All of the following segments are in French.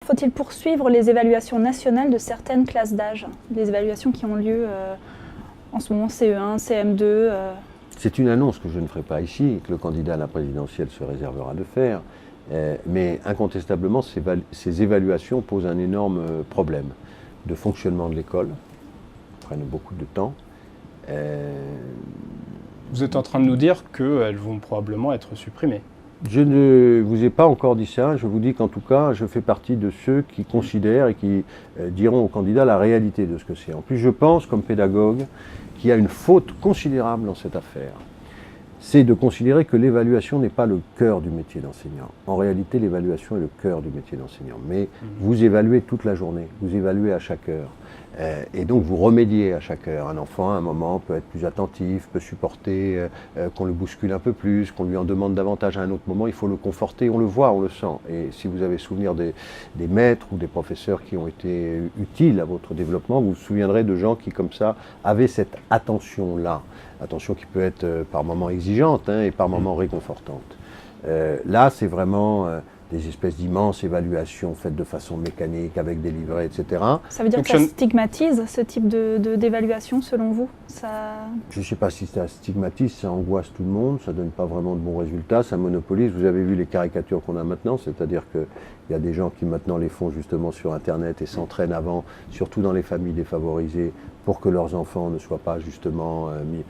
faut-il poursuivre les évaluations nationales de certaines classes d'âge? Les évaluations qui ont lieu en ce moment, CE1, CM2. C'est une annonce que je ne ferai pas ici, que le candidat à la présidentielle se réservera de faire. Mais incontestablement, ces évaluations posent un énorme problème de fonctionnement de l'école, prennent beaucoup de temps. Vous êtes en train de nous dire qu'elles vont probablement être supprimées. Je ne vous ai pas encore dit ça, je vous dis qu'en tout cas, je fais partie de ceux qui considèrent et qui diront au candidat la réalité de ce que c'est. En plus, je pense, comme pédagogue, qu'il y a une faute considérable dans cette affaire. C'est de considérer que l'évaluation n'est pas le cœur du métier d'enseignant. En réalité, l'évaluation est le cœur du métier d'enseignant. Mais vous évaluez toute la journée, vous évaluez à chaque heure. Et donc vous remédiez à chaque heure. Un enfant, à un moment, peut être plus attentif, peut supporter qu'on le bouscule un peu plus, qu'on lui en demande davantage. À un autre moment, il faut le conforter, on le voit, on le sent. Et si vous avez souvenir des maîtres ou des professeurs qui ont été utiles à votre développement, vous vous souviendrez de gens qui, comme ça, avaient cette attention-là. Attention qui peut être par moments exigeante et par moments réconfortante. Là, c'est vraiment des espèces d'immenses évaluations faites de façon mécanique, avec des livrets, etc. Ça veut dire que ça stigmatise ce type d'évaluation, selon vous? Je ne sais pas si ça stigmatise, ça angoisse tout le monde, ça ne donne pas vraiment de bons résultats, ça monopolise. Vous avez vu les caricatures qu'on a maintenant, c'est-à-dire qu'il y a des gens qui maintenant les font justement sur Internet et s'entraînent avant, surtout dans les familles défavorisées, pour que leurs enfants ne soient pas justement mis...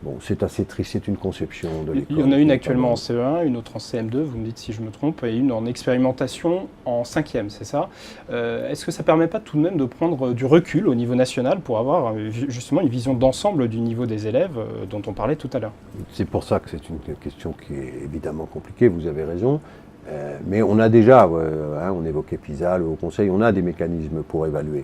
Bon, c'est assez triste, c'est une conception de l'école. Il y en a une actuellement en CE1, une autre en CM2, vous me dites si je me trompe, et une en expérimentation en 5e, c'est ça? Est-ce que ça ne permet pas tout de même de prendre du recul au niveau national pour avoir justement une vision d'ensemble du niveau des élèves dont on parlait tout à l'heure? C'est pour ça que c'est une question qui est évidemment compliquée, vous avez raison. Mais on a déjà, on évoquait PISA, le Haut Conseil, on a des mécanismes pour évaluer.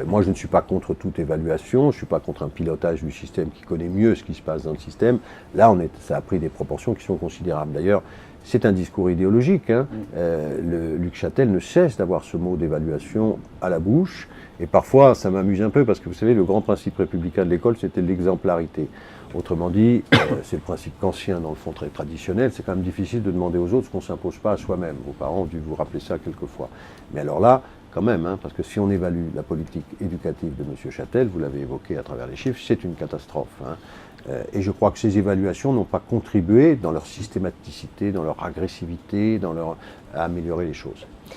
Moi, je ne suis pas contre toute évaluation, je ne suis pas contre un pilotage du système qui connaît mieux ce qui se passe dans le système. Là, ça a pris des proportions qui sont considérables. D'ailleurs, c'est un discours idéologique. Luc Chatel ne cesse d'avoir ce mot d'évaluation à la bouche. Et parfois, ça m'amuse un peu parce que vous savez, le grand principe républicain de l'école, c'était l'exemplarité. Autrement dit, c'est le principe kantien dans le fond très traditionnel, c'est quand même difficile de demander aux autres ce qu'on ne s'impose pas à soi-même. Vos parents ont dû vous rappeler ça quelquefois. Mais alors là, quand même, parce que si on évalue la politique éducative de M. Chatel, vous l'avez évoqué à travers les chiffres, c'est une catastrophe. Et je crois que ces évaluations n'ont pas contribué dans leur systématicité, dans leur agressivité, à améliorer les choses.